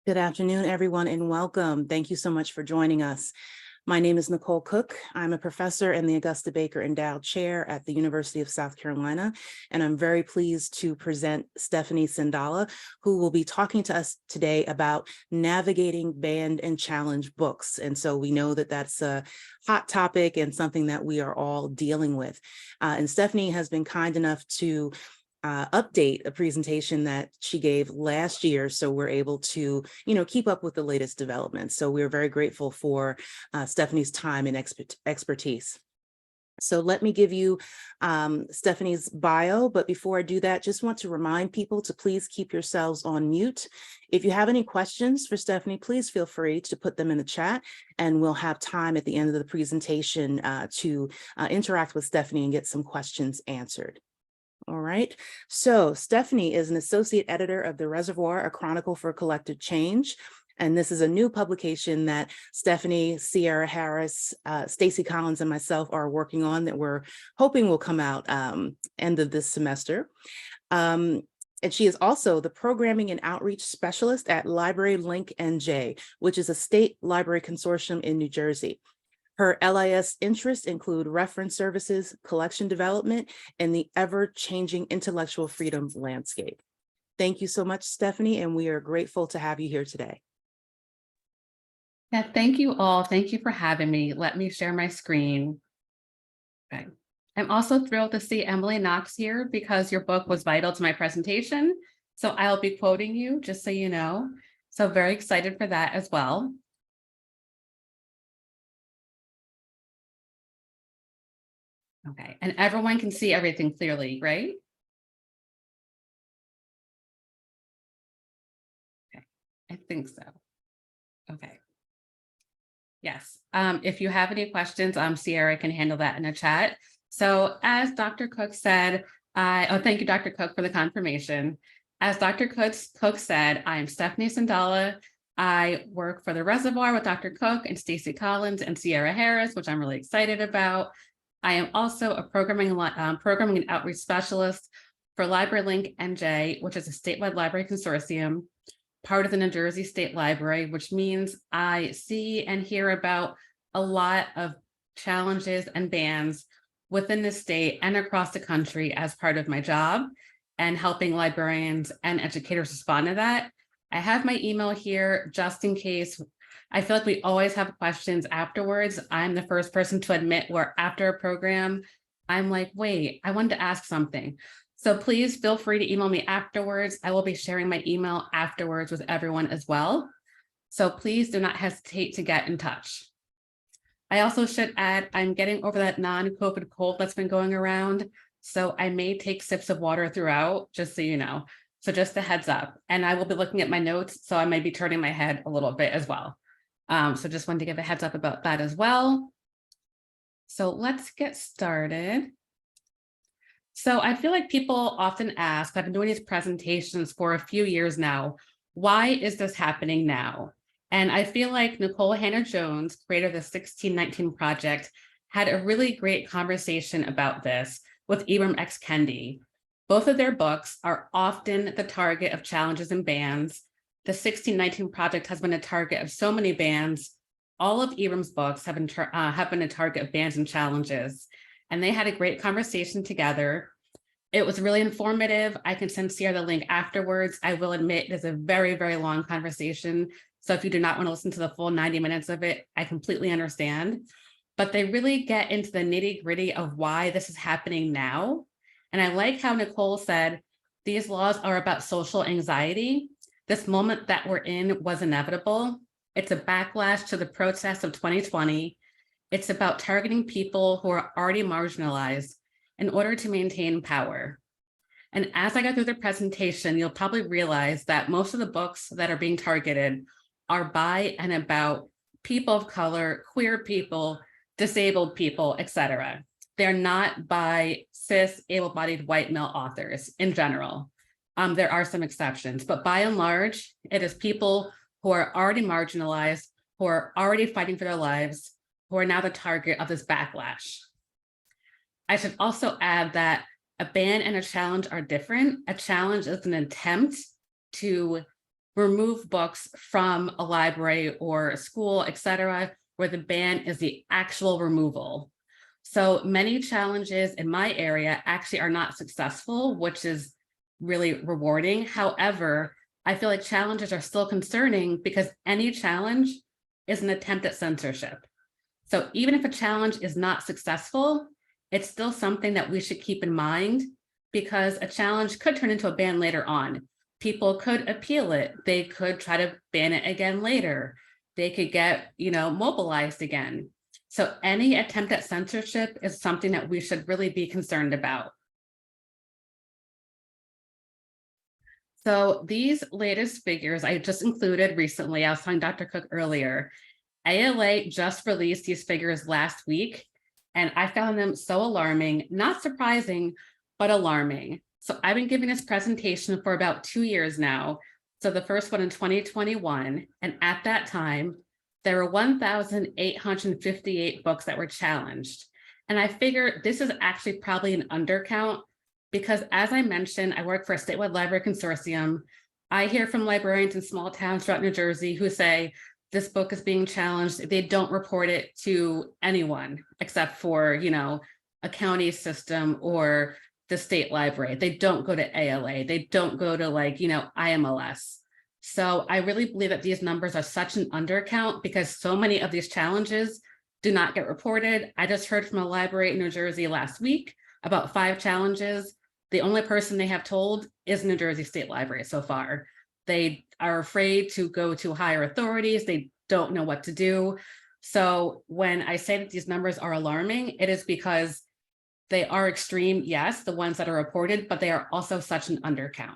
Good afternoon, everyone, and welcome. Thank you so much for joining us. My name is Nicole Cook. I'm a professor in the Augusta Baker Endowed Chair at the University of South Carolina, and I'm very pleased to present Stephanie Sendaula, who will be talking to us today about navigating banned and challenged books. And so we know that that's a hot topic and something that we are all dealing with. And Stephanie has been kind enough to update a presentation that she gave last year, so we're able to, keep up with the latest developments. So we're very grateful for Stephanie's time and expertise. So let me give you Stephanie's bio, but before I do that, just want to remind people to please keep yourselves on mute. If you have any questions for Stephanie, please feel free to put them in the chat, and we'll have time at the end of the presentation to interact with Stephanie and get some questions answered. All right, so Stephanie is an associate editor of The Reservoir, a chronicle for collective change. And this is a new publication that Stephanie, Sierra Harris, Stacey Collins, and myself are working on that we're hoping will come out end of this semester. And she is also the programming and outreach specialist at Library Link NJ, which is a state library consortium in New Jersey. Her LIS interests include reference services, collection development, and the ever-changing intellectual freedom landscape. Thank you so much, Stephanie, and we are grateful to have you here today. Yeah, thank you all. Thank you for having me. Let me share my screen. Okay. I'm also thrilled to see Emily Knox here because your book was vital to my presentation. So I'll be quoting you, just so you know. So very excited for that as well. Okay, and everyone can see everything clearly, right? Okay, I think so. Okay. Yes, if you have any questions, Sierra can handle that in the chat. So as Dr. Cook said, thank you, Dr. Cook, for the confirmation. As Dr. Cook said, I am Stephanie Sendaula. I work for The Reservoir with Dr. Cook and Stacey Collins and Sierra Harris, which I'm really excited about. I am also a programming and outreach specialist for Library Link NJ, which is a statewide library consortium, part of the New Jersey State Library, which means I see and hear about a lot of challenges and bans within the state and across the country as part of my job and helping librarians and educators respond to that. I have my email here just in case. I feel like we always have questions afterwards. I'm the first person to admit where after a program, I'm like, wait, I wanted to ask something. So please feel free to email me afterwards. I will be sharing my email afterwards with everyone as well. So please do not hesitate to get in touch. I also should add, I'm getting over that non-COVID cold that's been going around. So I may take sips of water throughout, just so you know. So just a heads up. And I will be looking at my notes, so I may be turning my head a little bit as well. So just wanted to give a heads up about that as well. So let's get started. So I feel like people often ask, I've been doing these presentations for a few years now, why is this happening now? And I feel like Nicole Hannah-Jones, creator of the 1619 Project, had a really great conversation about this with Ibram X. Kendi. Both of their books are often the target of challenges and bans. The 1619 Project has been a target of so many bans. All of Ibram's books have been a target of bans and challenges. And they had a great conversation together. It was really informative. I can send Sierra the link afterwards. I will admit it is a very, very long conversation. So if you do not want to listen to the full 90 minutes of it, I completely understand. But they really get into the nitty-gritty of why this is happening now. And I like how Nicole said, these laws are about social anxiety. This moment that we're in was inevitable. It's a backlash to the protests of 2020. It's about targeting people who are already marginalized in order to maintain power. And as I go through the presentation, you'll probably realize that most of the books that are being targeted are by and about people of color, queer people, disabled people, etc. They're not by cis, able-bodied white male authors in general. There are some exceptions, but by and large, it is people who are already marginalized, who are already fighting for their lives, who are now the target of this backlash. I should also add that a ban and a challenge are different. A challenge is an attempt to remove books from a library or a school, etc., where the ban is the actual removal. So many challenges in my area actually are not successful, which is really rewarding. However, I feel like challenges are still concerning because any challenge is an attempt at censorship. So even if a challenge is not successful, it's still something that we should keep in mind, because a challenge could turn into a ban later on. People could appeal it. They could try to ban it again later. They could get, mobilized again. So any attempt at censorship is something that we should really be concerned about. So these latest figures I just included recently. I was telling Dr. Cook earlier, ALA just released these figures last week, and I found them so alarming, not surprising, but alarming. So I've been giving this presentation for about 2 years now. So the first one in 2021, and at that time, there were 1,858 books that were challenged. And I figure this is actually probably an undercount, because as I mentioned, I work for a statewide library consortium. I hear from librarians in small towns throughout New Jersey who say, this book is being challenged. They don't report it to anyone except for, a county system or the state library. They don't go to ALA. They don't go to IMLS. So I really believe that these numbers are such an undercount because so many of these challenges do not get reported. I just heard from a library in New Jersey last week about 5 challenges. The only person they have told is New Jersey State Library so far. They are afraid to go to higher authorities. They don't know what to do. So when I say that these numbers are alarming, it is because they are extreme, yes, the ones that are reported, but they are also such an undercount.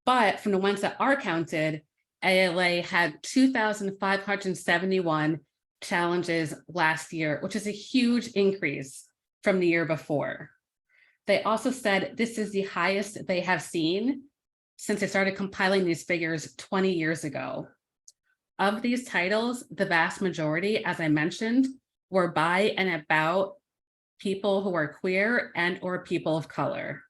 But from the ones that are counted, ALA had 2,571 challenges last year, which is a huge increase from the year before. They also said this is the highest they have seen since they started compiling these figures 20 years ago. Of these titles, the vast majority, as I mentioned, were by and about people who are queer and or people of color.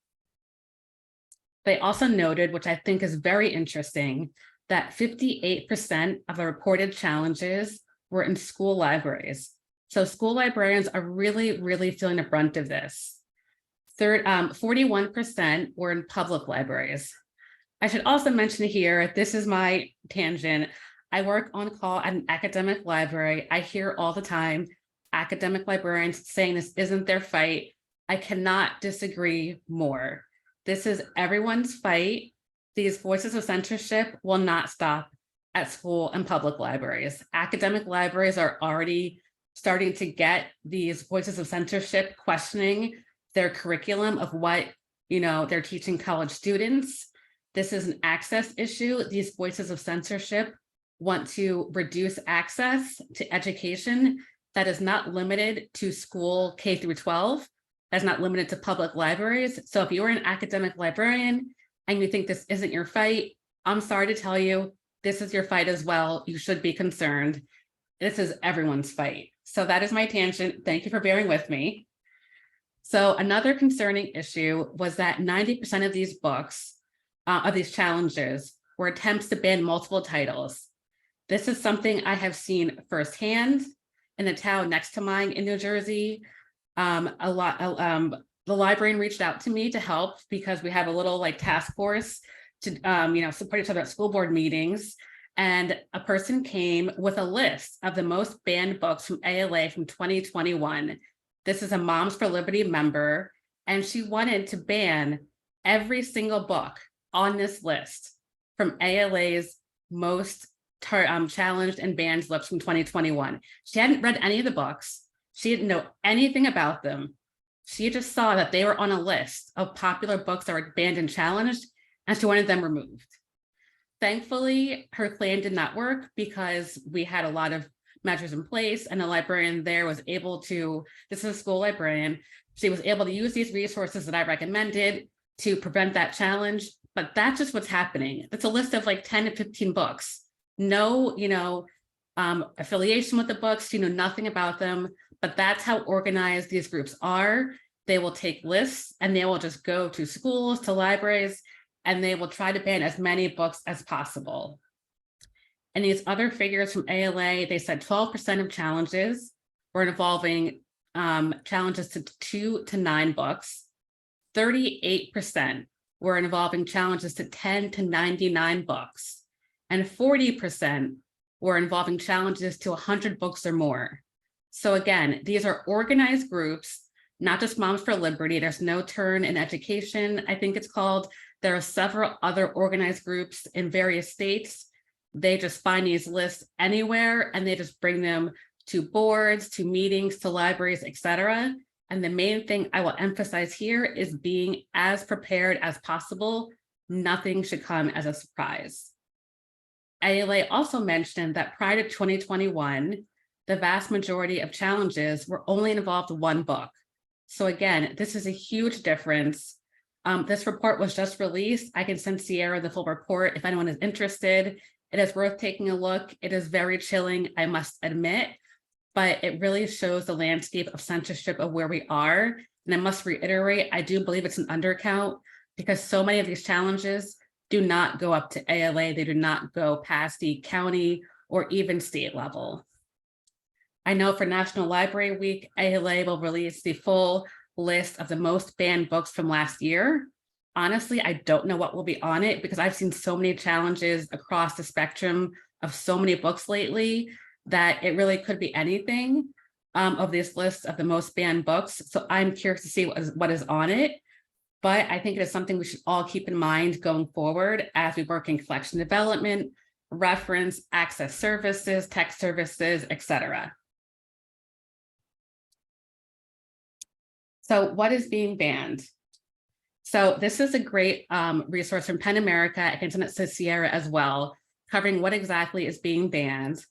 They also noted, which I think is very interesting, that 58% of the reported challenges were in school libraries. So school librarians are really, really feeling the brunt of this. 41% were in public libraries. I should also mention here, this is my tangent. I work on call at an academic library. I hear all the time academic librarians saying this isn't their fight. I cannot disagree more. This is everyone's fight. These voices of censorship will not stop at school and public libraries. Academic libraries are already starting to get these voices of censorship questioning their curriculum of what they're teaching college students. This is an access issue. These voices of censorship want to reduce access to education that is not limited to school K through 12, that's not limited to public libraries. So if you're an academic librarian and you think this isn't your fight, I'm sorry to tell you, this is your fight as well. You should be concerned. This is everyone's fight. So that is my tangent. Thank you for bearing with me. So another concerning issue was that 90% of these books, of these challenges, were attempts to ban multiple titles. This is something I have seen firsthand in the town next to mine in New Jersey. The librarian reached out to me to help because we have a little task force to support each other at school board meetings. And a person came with a list of the most banned books from ALA from 2021. This is a Moms for Liberty member, and she wanted to ban every single book on this list from ALA's most challenged and banned lists from 2021. She hadn't read any of the books. She didn't know anything about them. She just saw that they were on a list of popular books that were banned and challenged, and she wanted them removed. Thankfully, her plan did not work because we had a lot of measures in place, and the librarian there was able to, this is a school librarian, she was able to use these resources that I recommended to prevent that challenge. But that's just what's happening. It's a list of 10 to 15 books. No, affiliation with the books, nothing about them, but that's how organized these groups are. They will take lists and they will just go to schools, to libraries, and they will try to ban as many books as possible. And these other figures from ALA, they said 12% of challenges were involving challenges to 2 to 9 books. 38% were involving challenges to 10 to 99 books. And 40% were involving challenges to 100 books or more. So again, these are organized groups, not just Moms for Liberty. There's No Turn in Education, I think it's called. There are several other organized groups in various states. They just find these lists anywhere and they just bring them to boards, to meetings, to libraries, etc. And the main thing I will emphasize here is being as prepared as possible. Nothing should come as a surprise. ALA also mentioned that prior to 2021, the vast majority of challenges were only involved in 1 book. So again, this is a huge difference. This report was just released. I can send Sierra the full report if anyone is interested. It is worth taking a look. It is very chilling, I must admit, but it really shows the landscape of censorship of where we are. And I must reiterate, I do believe it's an undercount because so many of these challenges do not go up to ALA. They do not go past the county or even state level. I know for National Library Week, ALA will release the full list of the most banned books from last year. Honestly, I don't know what will be on it because I've seen so many challenges across the spectrum of so many books lately that it really could be anything of this list of the most banned books. So I'm curious to see what is on it. But I think it is something we should all keep in mind going forward as we work in collection development, reference, access services, tech services, etc. So what is being banned? So this is a great resource from PEN America. I can send it to Sierra as well, covering what exactly is being banned.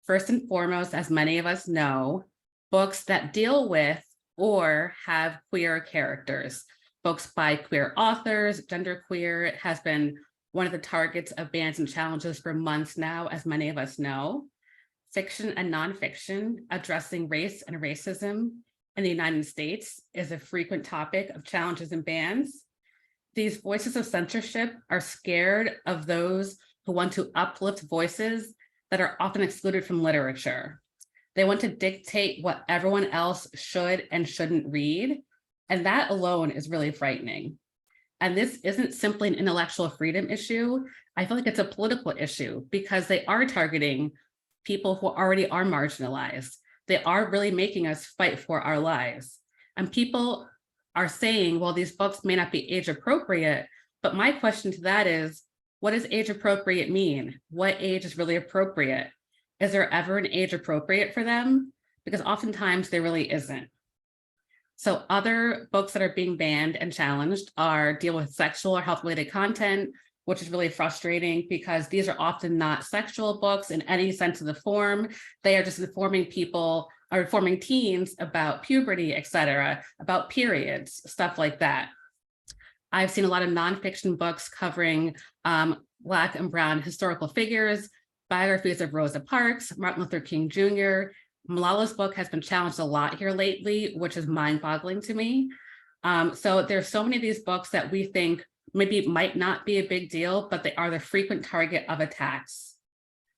First and foremost, as many of us know, books that deal with or have queer characters. Books by queer authors, genderqueer has been one of the targets of bans and challenges for months now, as many of us know. Fiction and nonfiction addressing race and racism in the United States is a frequent topic of challenges and bans. These voices of censorship are scared of those who want to uplift voices that are often excluded from literature. They want to dictate what everyone else should and shouldn't read. And that alone is really frightening. And this isn't simply an intellectual freedom issue. I feel like it's a political issue because they are targeting people who already are marginalized. They are really making us fight for our lives. And people are saying, well, these books may not be age appropriate, but my question to that is, what does age appropriate mean? What age is really appropriate? Is there ever an age appropriate for them? Because oftentimes there really isn't. So other books that are being banned and challenged deal with sexual or health-related content, which is really frustrating because these are often not sexual books in any sense of the form. They are just informing people or informing teens about puberty, etc., about periods, stuff like that. I've seen a lot of nonfiction books covering Black and Brown historical figures, biographies of Rosa Parks, Martin Luther King Jr., Malala's book has been challenged a lot here lately, which is mind-boggling to me. So there's so many of these books that we think maybe might not be a big deal, but they are the frequent target of attacks.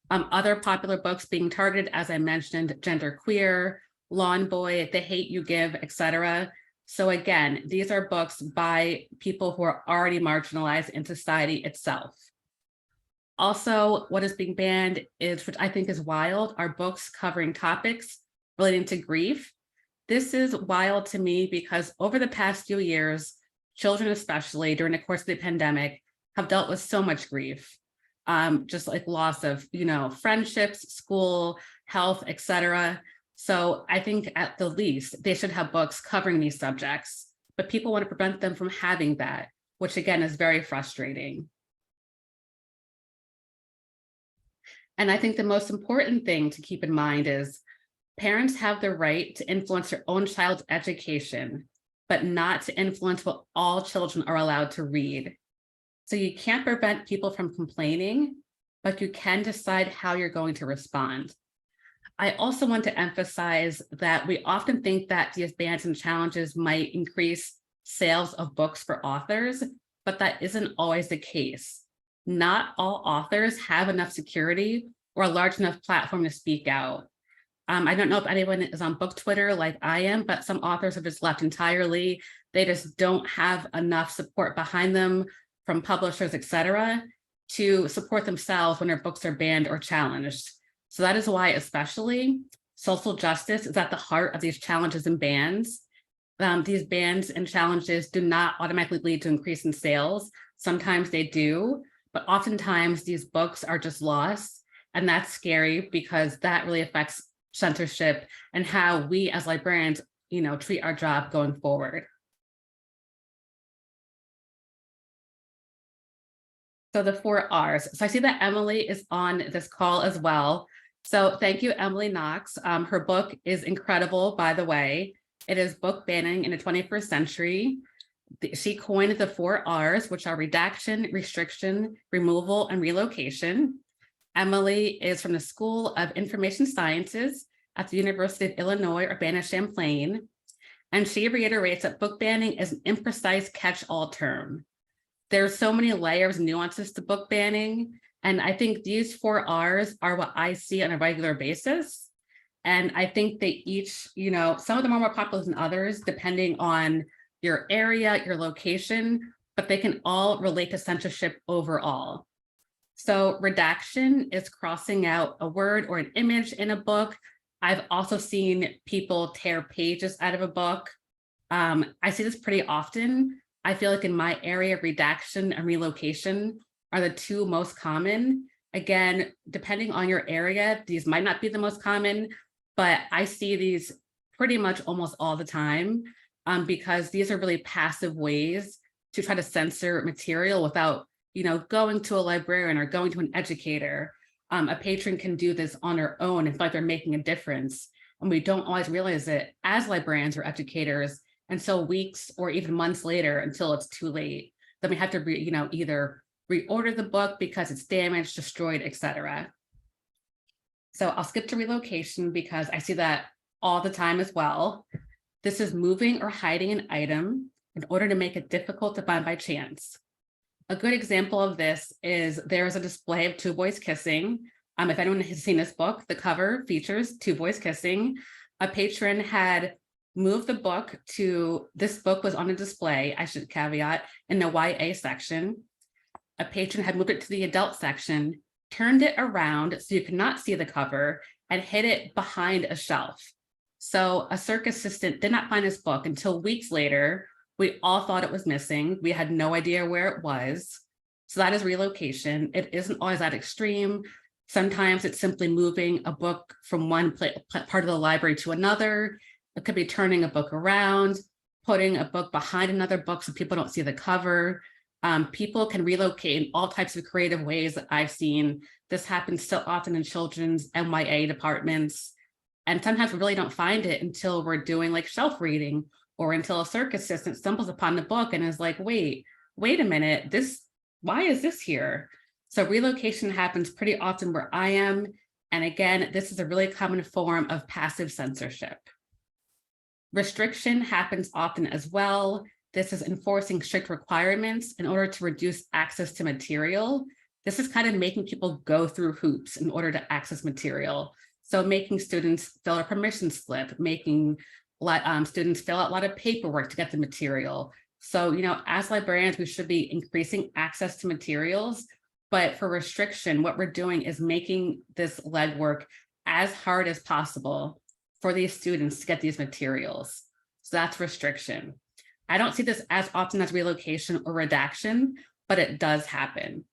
Other popular books being targeted, as I mentioned, Genderqueer, Lawn Boy, The Hate You Give, etc. So again, these are books by people who are already marginalized in society itself. Also, what is being banned is, which I think is wild, are books covering topics relating to grief. This is wild to me because over the past few years, children, especially during the course of the pandemic, have dealt with so much grief, just like loss of, friendships, school, health, etc. So I think at the least, they should have books covering these subjects, but people want to prevent them from having that, which again is very frustrating. And I think the most important thing to keep in mind is parents have the right to influence their own child's education, but not to influence what all children are allowed to read. So you can't prevent people from complaining, but you can decide how you're going to respond. I also want to emphasize that we often think that these bans and challenges might increase sales of books for authors, but that isn't always the case. Not all authors have enough security or a large enough platform to speak out. I don't know if anyone is on book Twitter like I am, but some authors have just left entirely. They just don't have enough support behind them from publishers, et cetera, to support themselves when their books are banned or challenged. So that is why especially social justice is at the heart of these challenges and bans. These bans and challenges do not automatically lead to increase in sales. Sometimes they do, but oftentimes these books are just lost. And that's scary because that really affects censorship and how we as librarians, treat our job going forward. So the 4 R's. So I see that Emily is on this call as well. So thank you, Emily Knox. Her book is incredible, by the way. It is Book Banning in the 21st Century. She coined the 4 R's, which are redaction, restriction, removal, and relocation. Emily is from the School of Information Sciences at the University of Illinois, Urbana-Champaign, and she reiterates that book banning is an imprecise catch-all term. There's so many layers and nuances to book banning, and I think these 4 R's are what I see on a regular basis. And I think they each, some of them are more popular than others, depending on your area, your location, but they can all relate to censorship overall. So redaction is crossing out a word or an image in a book. I've also seen people tear pages out of a book. I see this pretty often. I feel like in my area, redaction and relocation are the 2 most common. Again, depending on your area, these might not be the most common, but I see these pretty much almost all the time because these are really passive ways to try to censor material without, going to a librarian or going to an educator. A patron can do this on their own and feel like they're making a difference. And we don't always realize it as librarians or educators until weeks or even months later until it's too late. Then we have to, either reorder the book because it's damaged, destroyed, et cetera. So I'll skip to relocation because I see that all the time as well. This is moving or hiding an item in order to make it difficult to find by chance. A good example of this is there is a display of 2 boys kissing. If anyone has seen this book, the cover features 2 boys kissing. A patron had moved the book to, this book was on a display, I should caveat, in the YA section. A patron had moved it to the adult section, turned it around so you could not see the cover, and hid it behind a shelf. So a circus assistant did not find this book until weeks later. We all thought it was missing. We had no idea where it was. So that is relocation. It isn't always that extreme. Sometimes it's simply moving a book from one part of the library to another. It could be turning a book around, putting a book behind another book so people don't see the cover. People can relocate in all types of creative ways that I've seen. This happens so often in children's MYA departments. And sometimes we really don't find it until we're doing like shelf reading or until a circus assistant stumbles upon the book and is like, wait a minute, why is this here? So relocation happens pretty often where I am. And again, this is a really common form of passive censorship. Restriction happens often as well. This is enforcing strict requirements in order to reduce access to material. This is kind of making people go through hoops in order to access material. So making students fill a permission slip, making students fill out a lot of paperwork to get the material. So, as librarians, we should be increasing access to materials, but for restriction, what we're doing is making this legwork as hard as possible for these students to get these materials. So that's restriction. I don't see this as often as relocation or redaction, but it does happen.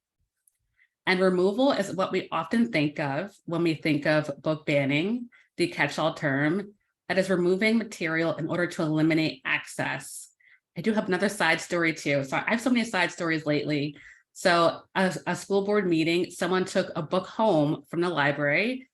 And removal is what we often think of when we think of book banning, the catch-all term, that is removing material in order to eliminate access. I do have another side story too. So I have so many side stories lately. So a school board meeting, someone took a book home from the library.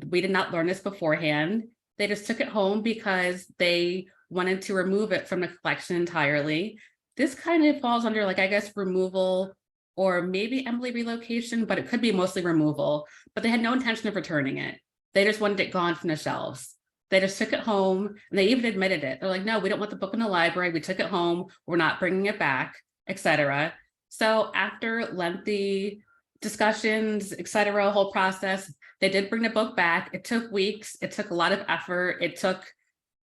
We did not learn this beforehand. They just took it home because they wanted to remove it from the collection entirely. This kind of falls under I guess removal or maybe Emily relocation, but it could be mostly removal, but they had no intention of returning it. They just wanted it gone from the shelves. They just took it home and they even admitted it. They're like, no, we don't want the book in the library. We took it home. We're not bringing it back, etc. So after lengthy discussions, etc., whole process. They did bring the book back. It took weeks. It took a lot of effort. It took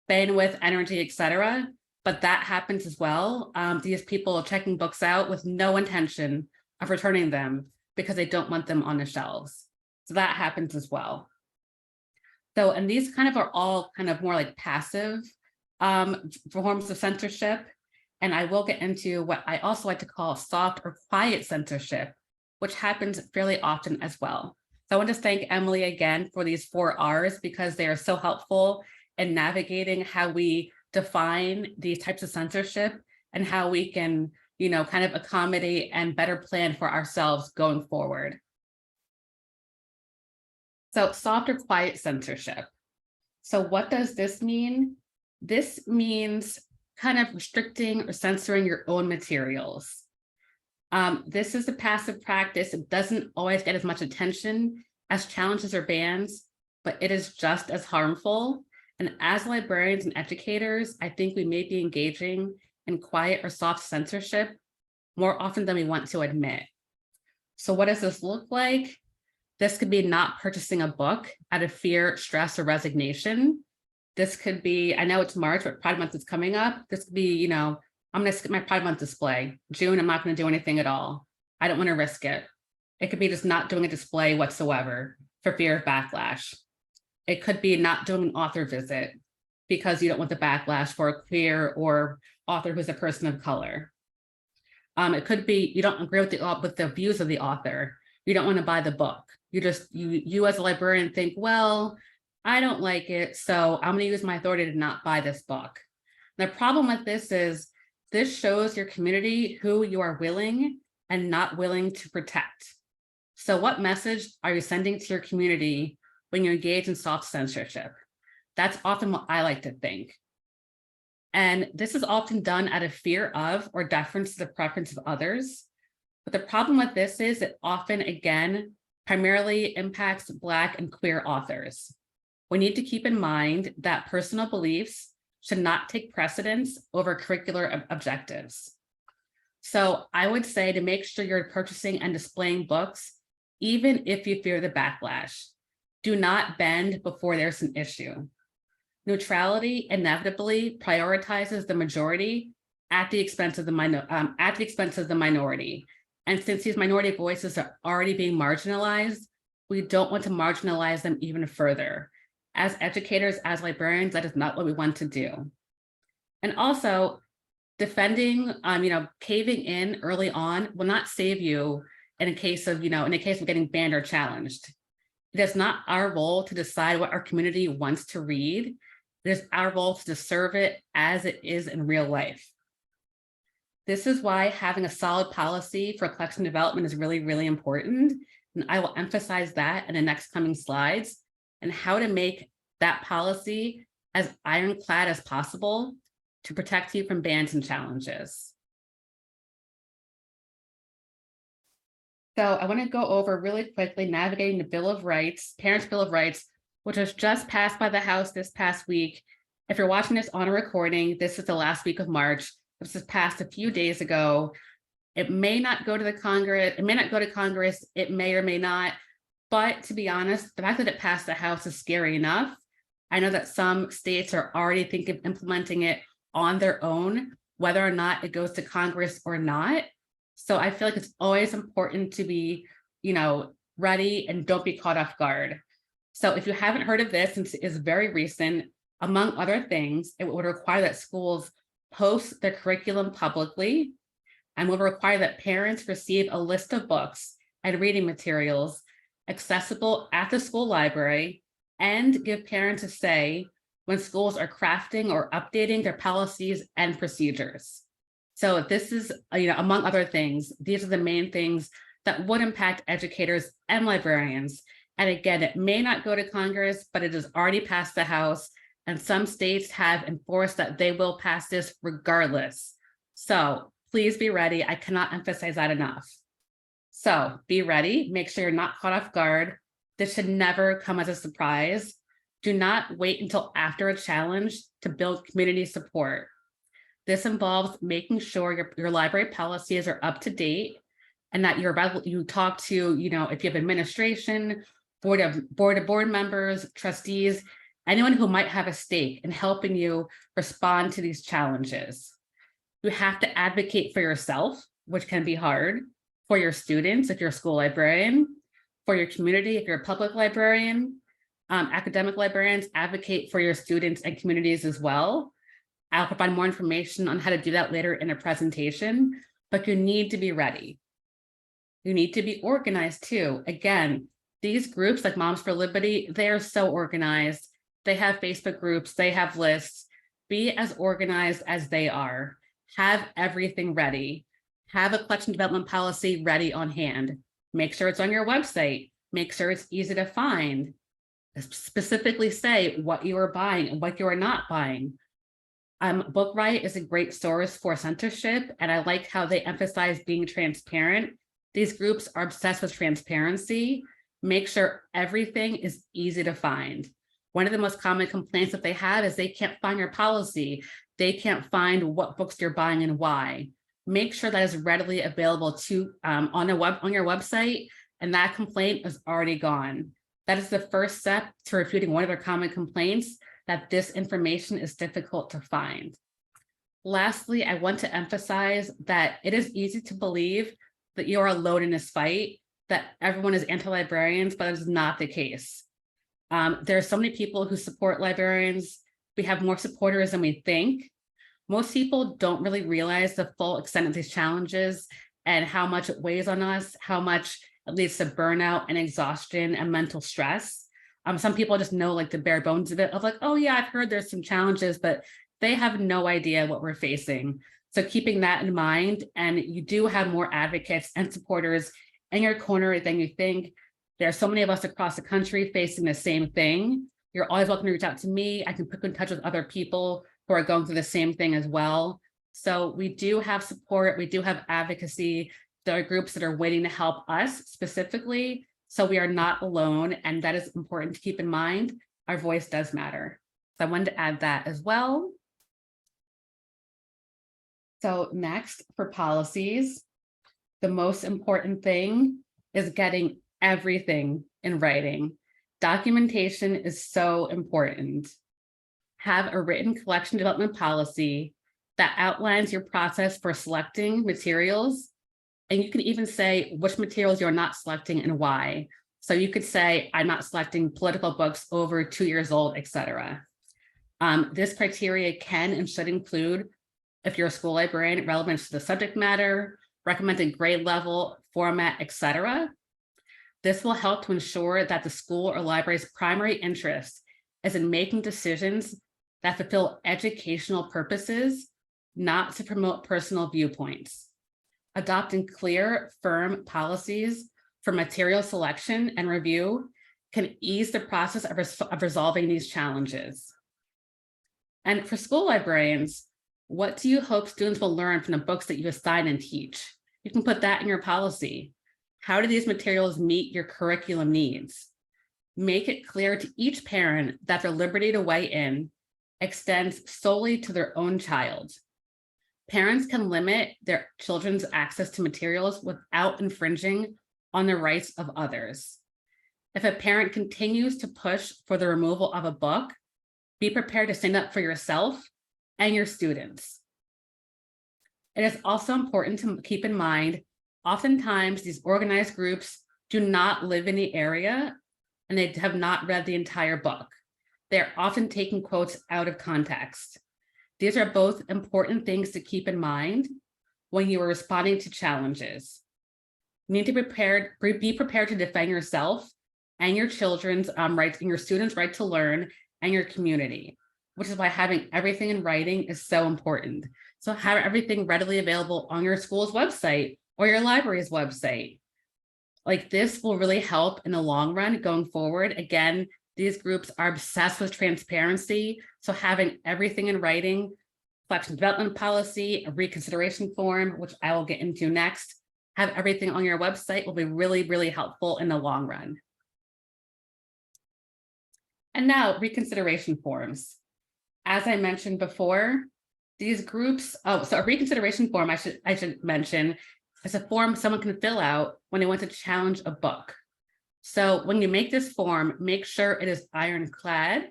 bandwidth, energy, etc. But that happens as well. These people are checking books out with no intention of returning them because they don't want them on the shelves. So that happens as well. So, and these kind of are all kind of more like passive forms of censorship. And I will get into what I also like to call soft or quiet censorship, which happens fairly often as well. So I want to thank Emily again for these 4 R's because they are so helpful in navigating how we define these types of censorship and how we can, kind of accommodate and better plan for ourselves going forward. So soft or quiet censorship. So what does this mean? This means kind of restricting or censoring your own materials. This is a passive practice. It doesn't always get as much attention as challenges or bans, but it is just as harmful. And as librarians and educators, I think we may be engaging in quiet or soft censorship more often than we want to admit. So what does this look like? This could be not purchasing a book out of fear, stress, or resignation. This could be, I know it's March, but Pride Month is coming up. This could be, I'm going to skip my Pride Month display. June, I'm not going to do anything at all. I don't want to risk it. It could be just not doing a display whatsoever for fear of backlash. It could be not doing an author visit because you don't want the backlash for a queer or author who's a person of color. It could be you don't agree with the views of the author. You don't want to buy the book. You as a librarian think, well, I don't like it, so I'm going to use my authority to not buy this book. The problem with this is this shows your community who you are willing and not willing to protect. So what message are you sending to your community when you engage in soft censorship? That's often what I like to think. And this is often done out of fear of or deference to the preference of others. But the problem with this is it often, again, primarily impacts Black and queer authors. We need to keep in mind that personal beliefs should not take precedence over curricular objectives. So I would say to make sure you're purchasing and displaying books, even if you fear the backlash. Do not bend before there's an issue. Neutrality inevitably prioritizes the majority at the expense of the minority. And since these minority voices are already being marginalized, we don't want to marginalize them even further. As educators, as librarians, that is not what we want to do. And also, defending, caving in early on will not save you in a case of getting banned or challenged. It is not our role to decide what our community wants to read. It is our role to serve it as it is in real life. This is why having a solid policy for collection development is really, really important. And I will emphasize that in the next coming slides and how to make that policy as ironclad as possible to protect you from bans and challenges. So I want to go over really quickly navigating the Bill of Rights, Parents' Bill of Rights, which was just passed by the House this past week. If you're watching this on a recording, this is the last week of March. This was passed a few days ago. It may not go to the Congress. It may not go to Congress. It may or may not. But to be honest, the fact that it passed the House is scary enough. I know that some states are already thinking of implementing it on their own, whether or not it goes to Congress or not. So I feel like it's always important to be, ready and don't be caught off guard. So if you haven't heard of this, since it is very recent, among other things, it would require that schools post their curriculum publicly and will require that parents receive a list of books and reading materials accessible at the school library and give parents a say when schools are crafting or updating their policies and procedures. So this is, among other things, these are the main things that would impact educators and librarians. And again, it may not go to Congress, but it has already passed the House, and some states have enforced that they will pass this regardless. So please be ready. I cannot emphasize that enough. So be ready, make sure you're not caught off guard. This should never come as a surprise. Do not wait until after a challenge to build community support. This involves making sure your library policies are up to date and that you talk to, if you have administration, board members, trustees, anyone who might have a stake in helping you respond to these challenges. You have to advocate for yourself, which can be hard, for your students, if you're a school librarian, for your community, if you're a public librarian. Academic librarians advocate for your students and communities as well. I'll provide more information on how to do that later in a presentation, but you need to be ready. You need to be organized too. Again, these groups like Moms for Liberty, they are so organized. They have Facebook groups, they have lists. Be as organized as they are. Have everything ready. Have a collection development policy ready on hand. Make sure it's on your website. Make sure it's easy to find. Specifically say what you are buying and what you are not buying. Bookright is a great source for censorship, and I like how they emphasize being transparent. These groups are obsessed with transparency. Make sure everything is easy to find. One of the most common complaints that they have is they can't find your policy. They can't find what books you're buying and why. Make sure that is readily available to on your website, and that complaint is already gone. That is the first step to refuting one of their common complaints, that this information is difficult to find. Lastly, I want to emphasize that it is easy to believe that you are alone in this fight, that everyone is anti-librarians, but it is not the case. There are so many people who support librarians. We have more supporters than we think. Most people don't really realize the full extent of these challenges and how much it weighs on us, how much it leads to burnout and exhaustion and mental stress. Some people just know like the bare bones of it, of like, oh yeah, I've heard there's some challenges, but they have no idea what we're facing. So keeping that in mind, and you do have more advocates and supporters in your corner than you think. There are so many of us across the country facing the same thing. You're always welcome to reach out to me. I can put you in touch with other people who are going through the same thing as well. So we do have support, we do have advocacy. There are groups that are waiting to help us specifically, so we are not alone, and that is important to keep in mind. Our voice does matter. So I wanted to add that as well. So next, for policies, the most important thing is getting everything in writing. Documentation is so important. Have a written collection development policy that outlines your process for selecting materials. And you can even say which materials you're not selecting and why. So you could say, I'm not selecting political books over 2 years old, etc. This criteria can and should include, if you're a school librarian, relevance to the subject matter, recommended grade level, format, etc. This will help to ensure that the school or library's primary interest is in making decisions that fulfill educational purposes, not to promote personal viewpoints. Adopting clear, firm policies for material selection and review can ease the process of resolving these challenges. And for school librarians, what do you hope students will learn from the books that you assign and teach? You can put that in your policy. How do these materials meet your curriculum needs? Make it clear to each parent that their liberty to weigh in extends solely to their own child. Parents can limit their children's access to materials without infringing on the rights of others. If a parent continues to push for the removal of a book, be prepared to stand up for yourself and your students. It is also important to keep in mind, oftentimes these organized groups do not live in the area and they have not read the entire book. They're often taking quotes out of context. These are both important things to keep in mind when you are responding to challenges. You need to be prepared to defend yourself and your children's rights and your students' right to learn and your community, which is why having everything in writing is so important. So have everything readily available on your school's website or your library's website. Like this will really help in the long run going forward. Again, these groups are obsessed with transparency. So having everything in writing, collection development policy, a reconsideration form, which I will get into next, have everything on your website will be really, really helpful in the long run. And now reconsideration forms. As I mentioned before, these groups, so a reconsideration form, I should mention, It's a form someone can fill out when they want to challenge a book. So when you make this form, make sure it is ironclad.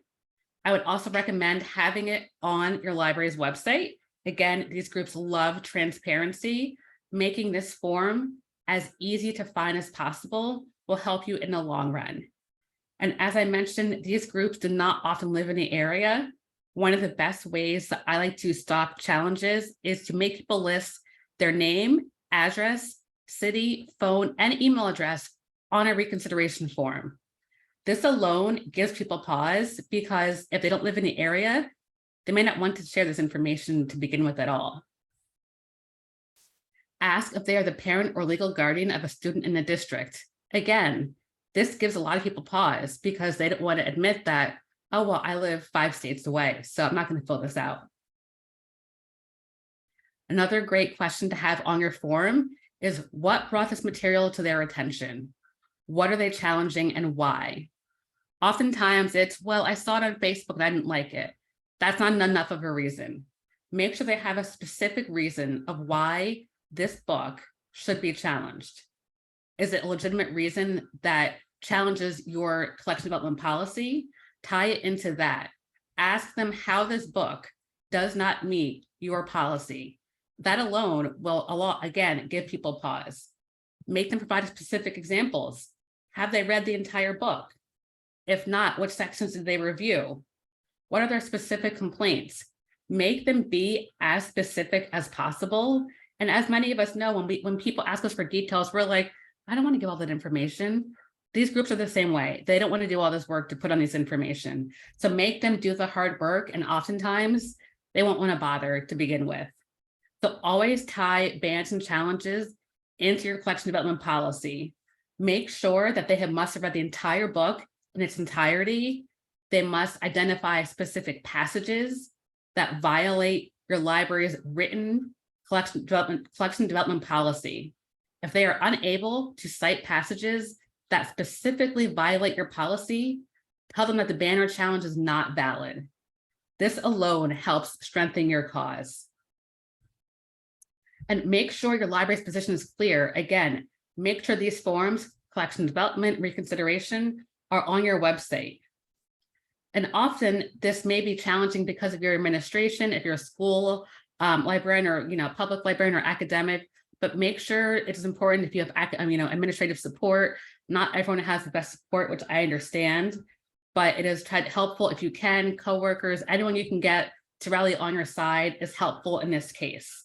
I would also recommend having it on your library's website. Again, these groups love transparency. Making this form as easy to find as possible will help you in the long run. And as I mentioned, these groups do not often live in the area. One of the best ways that I like to stop challenges is to make people list their name, address, city, phone, and email address on a reconsideration form. This alone gives people pause because if they don't live in the area, they may not want to share this information to begin with at all. Ask if they are the parent or legal guardian of a student in the district. Again, this gives a lot of people pause because they don't want to admit that, oh, well, I live 5 states away, so I'm not going to fill this out. Another great question to have on your form is what brought this material to their attention? What are they challenging and why? Oftentimes it's, well, I saw it on Facebook and I didn't like it. That's not enough of a reason. Make sure they have a specific reason of why this book should be challenged. Is it a legitimate reason that challenges your collection development policy? Tie it into that. Ask them how this book does not meet your policy. That alone will, again, give people pause. Make them provide specific examples. Have they read the entire book? If not, which sections did they review? What are their specific complaints? Make them be as specific as possible. And as many of us know, when people ask us for details, we're like, I don't want to give all that information. These groups are the same way. They don't want to do all this work to put on this information. So make them do the hard work. And oftentimes they won't want to bother to begin with. So always tie bans and challenges into your collection development policy. Make sure that they must have read the entire book in its entirety. They must identify specific passages that violate your library's written collection development policy. If they are unable to cite passages that specifically violate your policy, tell them that the ban or challenge is not valid. This alone helps strengthen your cause. And make sure your library's position is clear. Again, make sure these forms, collection development, reconsideration, are on your website. And often this may be challenging because of your administration, if you're a school librarian or public librarian or academic, but make sure it is important if you have administrative support. Not everyone has the best support, which I understand, but it is helpful if you can, coworkers, anyone you can get to rally on your side is helpful in this case.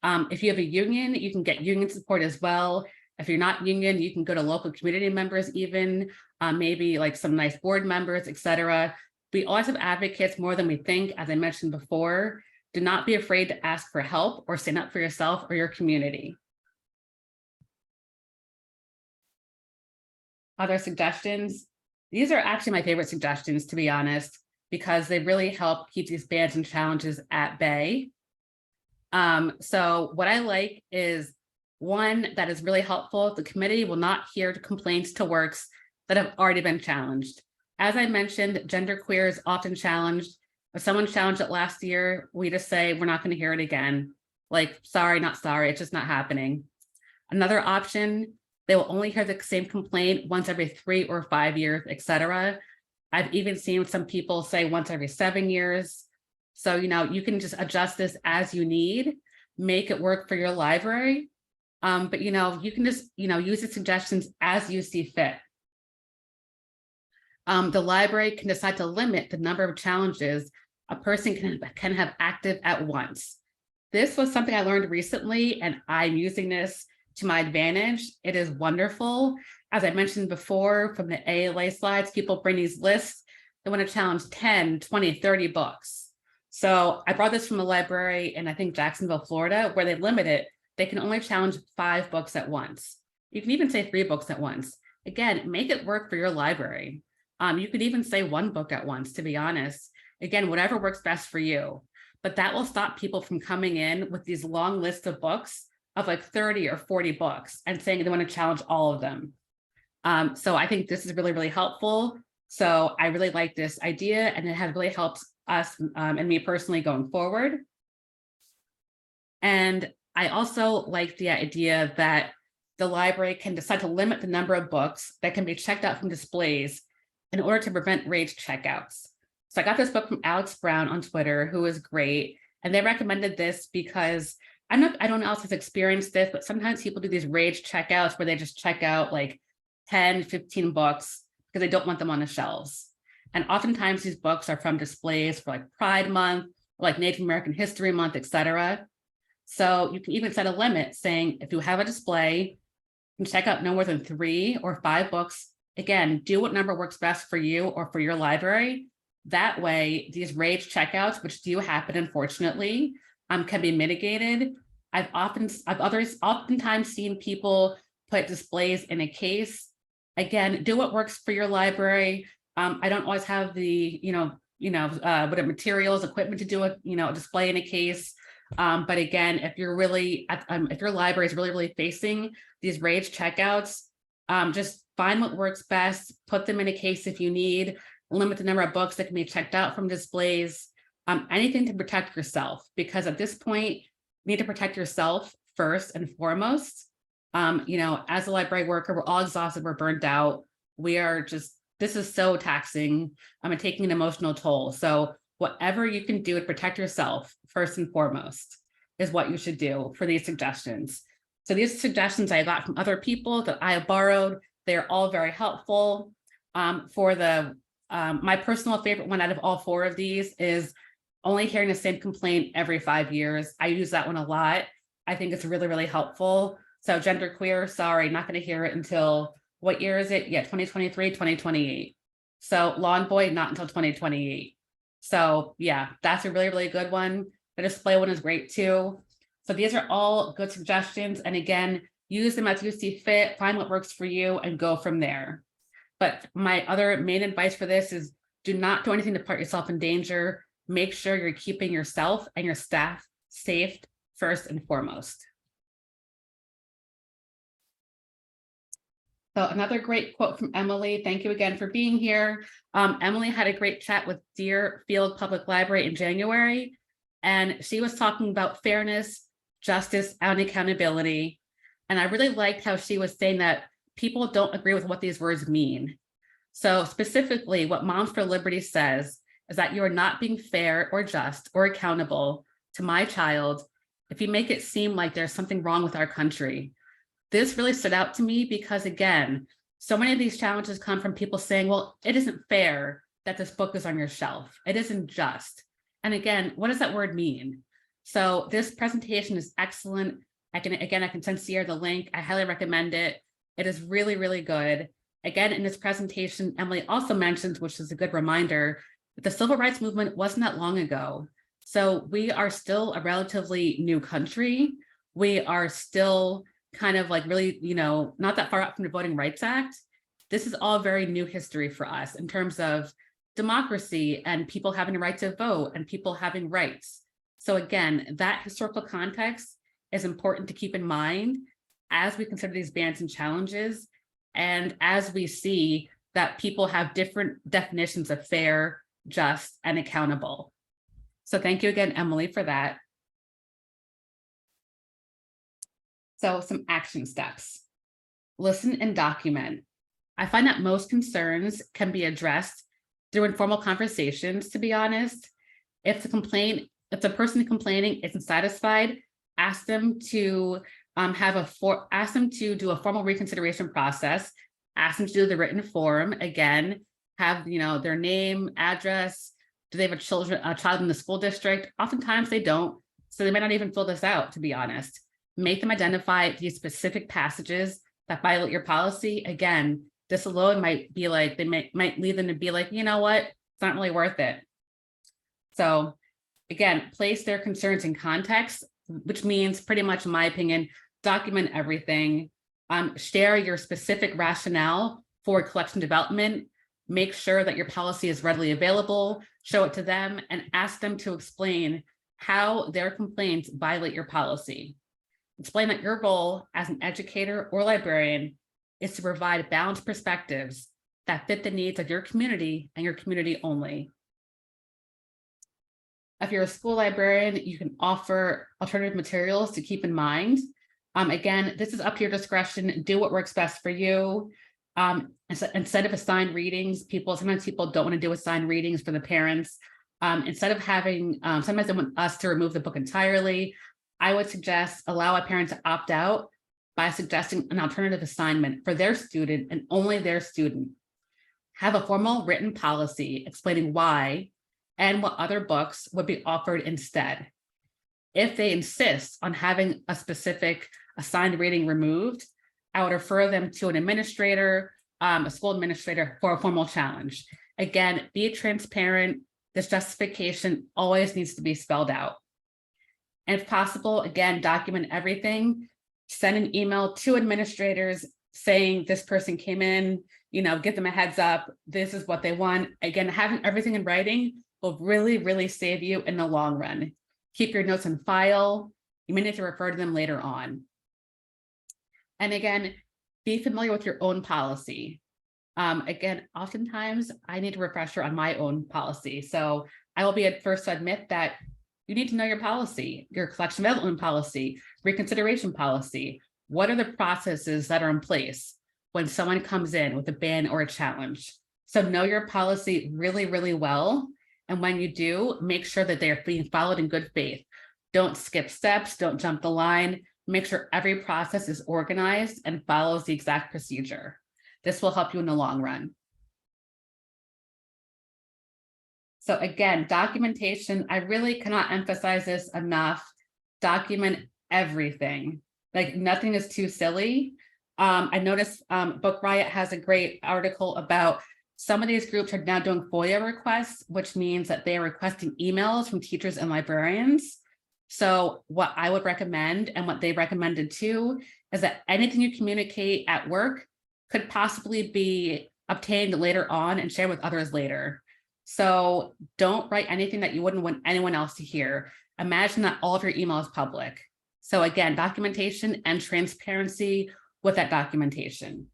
If you have a union, you can get union support as well. If you're not union, you can go to local community members even, maybe like some nice board members, etc. We always have advocates more than we think, as I mentioned before. Do not be afraid to ask for help or stand up for yourself or your community. Other suggestions? These are actually my favorite suggestions, to be honest, because they really help keep these bans and challenges at bay. So what I like is one that is really helpful. The committee will not hear complaints to works that have already been challenged. As I mentioned, genderqueer is often challenged. If someone challenged it last year, we just say, we're not going to hear it again. Like, sorry, not sorry, it's just not happening. Another option, they will only hear the same complaint once every 3 or 5 years, etc. I've even seen some people say once every 7 years. So, you can just adjust this as you need, make it work for your library. But, you can just, use the suggestions as you see fit. The library can decide to limit the number of challenges a person can have active at once. This was something I learned recently, and I'm using this to my advantage. It is wonderful. As I mentioned before, from the ALA slides, people bring these lists. They want to challenge 10, 20, 30 books. So I brought this from a library in, I think, Jacksonville, Florida, where they limit it. They can only challenge 5 books at once. You can even say 3 books at once. Again, make it work for your library. You could even say 1 book at once, to be honest. Again, whatever works best for you. But that will stop people from coming in with these long lists of books of like 30 or 40 books and saying they want to challenge all of them. So I think this is really, really helpful. So I really like this idea, and it has really helped us and me personally going forward. And I also like the idea that the library can decide to limit the number of books that can be checked out from displays in order to prevent rage checkouts. So I got this book from Alex Brown on Twitter, who is great. And they recommended this because I don't know else has experienced this, but sometimes people do these rage checkouts where they just check out like 10, 15 books because they don't want them on the shelves. And oftentimes these books are from displays for like Pride Month, like Native American History Month, et cetera. So you can even set a limit saying if you have a display, you can check out no more than 3 or 5 books. Again, do what number works best for you or for your library. That way, these rage checkouts, which do happen, unfortunately, can be mitigated. I've oftentimes seen people put displays in a case. Again, do what works for your library. I don't always have the, what materials, equipment to do a, display in a case. But again, if you're really, if your library is really facing these rage checkouts, just find what works best, put them in a case if you need, limit the number of books that can be checked out from displays, anything to protect yourself, because at this point, you need to protect yourself first and foremost. As a library worker, we're all exhausted, we're burnt out. This is so taxing, and taking an emotional toll. So whatever you can do to protect yourself, first and foremost, is what you should do for these suggestions. So these suggestions I got from other people that I have borrowed, they're all very helpful. My personal favorite one out of all 4 of these is only hearing the same complaint every 5 years. I use that one a lot. I think it's really helpful. So genderqueer, sorry, not going to hear it until, what year is it? Yeah, 2023, 2028. So Lawn Boy, not until 2028. So yeah, that's a really good one. The display one is great too. So these are all good suggestions. And again, use them as you see fit, find what works for you and go from there. But my other main advice for this is do not do anything to put yourself in danger. Make sure you're keeping yourself and your staff safe first and foremost. So another great quote from Emily. Thank you again for being here. Emily had a great chat with Deerfield Public Library in January, and she was talking about fairness, justice, and accountability. And I really liked how she was saying that people don't agree with what these words mean. So specifically, what Moms for Liberty says is that you are not being fair or just or accountable to my child if you make it seem like there's something wrong with our country. This really stood out to me because, again, so many of these challenges come from people saying, well, it isn't fair that this book is on your shelf. It isn't just. And again, what does that word mean? So this presentation is excellent. I can send Sierra the link. I highly recommend it. It is really good. Again, in this presentation, Emily also mentions, which is a good reminder, that the civil rights movement wasn't that long ago. So we are still a relatively new country. We are still kind of like really, not that far out from the Voting Rights Act. This is all very new history for us in terms of democracy and people having a right to vote and people having rights. So again, that historical context is important to keep in mind as we consider these bans and challenges, and as we see that people have different definitions of fair, just, and accountable. So thank you again, Emily, for that. So some action steps. Listen and document. I find that most concerns can be addressed through informal conversations, to be honest. If the person complaining isn't satisfied, ask them to do a formal reconsideration process, ask them to do the written form. Again, have their name, address. Do they have a child in the school district? Oftentimes they don't, so they might not even fill this out, to be honest. Make them identify these specific passages that violate your policy. Again, this alone might be like, they might lead them to be like, you know what, it's not really worth it. So again, place their concerns in context, which means pretty much, in my opinion, document everything, share your specific rationale for collection development, make sure that your policy is readily available, show it to them, and ask them to explain how their complaints violate your policy. Explain that your role as an educator or librarian is to provide balanced perspectives that fit the needs of your community and your community only. If you're a school librarian, you can offer alternative materials to keep in mind. Again, this is up to your discretion. Do what works best for you. Instead of assigned readings, sometimes people don't want to do assigned readings for the parents. Instead of having, sometimes they want us to remove the book entirely. I would suggest allow a parent to opt out by suggesting an alternative assignment for their student and only their student. Have a formal written policy explaining why and what other books would be offered instead. If they insist on having a specific assigned reading removed, I would refer them to an administrator, a school administrator, for a formal challenge. Again, be transparent. This justification always needs to be spelled out. And if possible, again, document everything. Send an email to administrators saying this person came in, give them a heads up. This is what they want. Again, having everything in writing will really, really save you in the long run. Keep your notes in file. You may need to refer to them later on. And again, be familiar with your own policy. Again, oftentimes I need a refresher on my own policy. So I will be at first to admit that you need to know your policy, your collection development policy, reconsideration policy. What are the processes that are in place when someone comes in with a ban or a challenge? So know your policy really, really well. And when you do, make sure that they are being followed in good faith. Don't skip steps, don't jump the line. Make sure every process is organized and follows the exact procedure. This will help you in the long run. So again, documentation, I really cannot emphasize this enough. Document everything. Like nothing is too silly. I noticed Book Riot has a great article about some of these groups are now doing FOIA requests, which means that they are requesting emails from teachers and librarians. So what I would recommend, and what they recommended too, is that anything you communicate at work could possibly be obtained later on and shared with others later. So don't write anything that you wouldn't want anyone else to hear. Imagine that all of your email is public. So again, documentation and transparency with that documentation.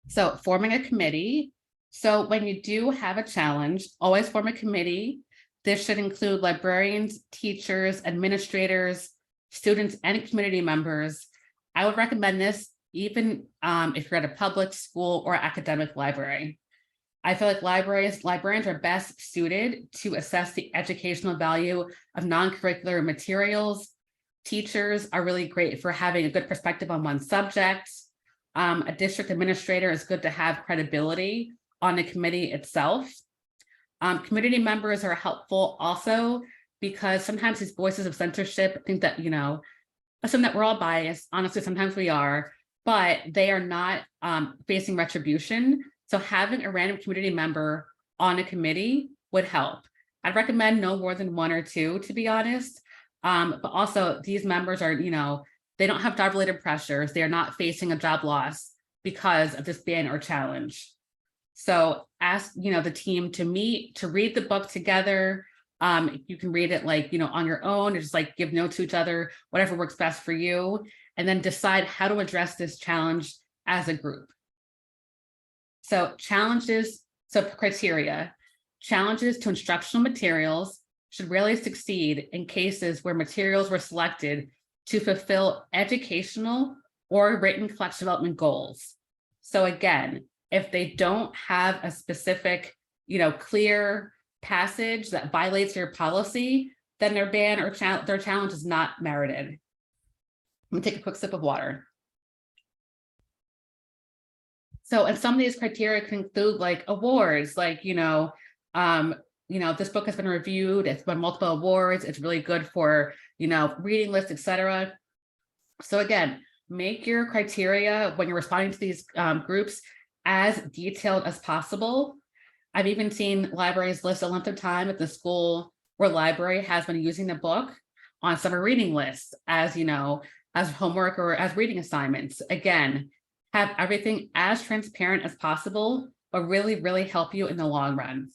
So forming a committee. So when you do have a challenge, always form a committee. This should include librarians, teachers, administrators, students, and community members. I would recommend this even if you're at a public school or academic library. I feel like librarians are best suited to assess the educational value of non-curricular materials. Teachers are really great for having a good perspective on one subject. A district administrator is good to have credibility on the committee itself. Community members are helpful also because sometimes these voices of censorship think that, assume that we're all biased. Honestly, sometimes we are, but they are not facing retribution. So having a random community member on a committee would help. I'd recommend no more than one or two, to be honest. But also these members are, they don't have job-related pressures. They are not facing a job loss because of this ban or challenge. So ask, the team to meet, to read the book together. You can read it on your own, or just give notes to each other, whatever works best for you, and then decide how to address this challenge as a group. So criteria. Challenges to instructional materials should rarely succeed in cases where materials were selected to fulfill educational or written collection development goals. So again, if they don't have a specific, clear passage that violates your policy, then their ban or their challenge is not merited. I'm gonna take a quick sip of water. So, and some of these criteria can include awards, this book has been reviewed, it's won multiple awards, it's really good for, reading lists, etc. So again, make your criteria when you're responding to these groups as detailed as possible. I've even seen libraries list a length of time at the school where library has been using the book on summer reading lists as, as homework or as reading assignments. Again, have everything as transparent as possible, but really, really help you in the long run.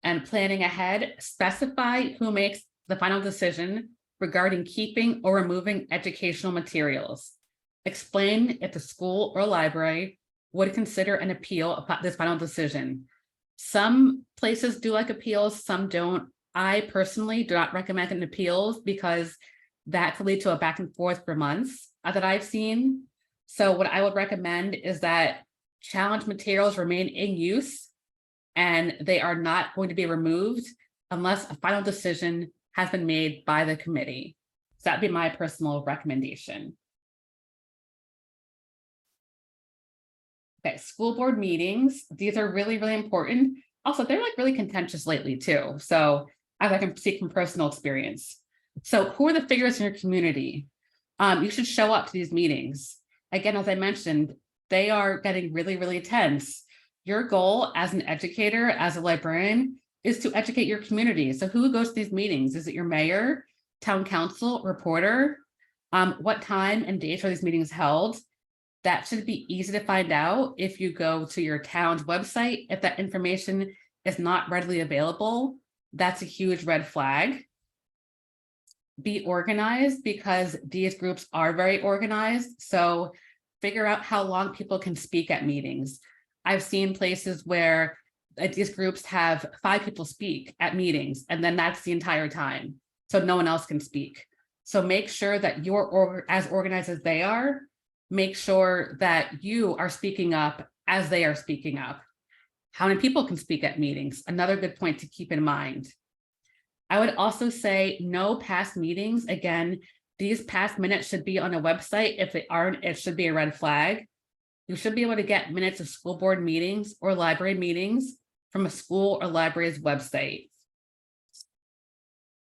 And planning ahead, specify who makes the final decision regarding keeping or removing educational materials. Explain if the school or library would consider an appeal about this final decision. Some places do like appeals, some don't. I personally do not recommend an appeals because that could lead to a back and forth for months that I've seen. So what I would recommend is that challenge materials remain in use and they are not going to be removed unless a final decision has been made by the committee. So that'd be my personal recommendation. Okay, school board meetings. These are really, really important. Also, they're like really contentious lately too. So as I can speak from personal experience. So who are the figures in your community? You should show up to these meetings. Again, as I mentioned, they are getting really, really tense. Your goal as an educator, as a librarian, is to educate your community. So who goes to these meetings? Is it your mayor, town council, reporter? What time and dates are these meetings held? That should be easy to find out if you go to your town's website. If that information is not readily available, that's a huge red flag. Be organized because these groups are very organized. So figure out how long people can speak at meetings. I've seen places where these groups have 5 people speak at meetings, and then that's the entire time. So no one else can speak. So make sure that you're as organized as they are. Make sure that you are speaking up as they are speaking up. How many people can speak at meetings? Another good point to keep in mind. I would also say no past meetings. Again, these past minutes should be on a website. If they aren't, it should be a red flag. You should be able to get minutes of school board meetings or library meetings from a school or library's website.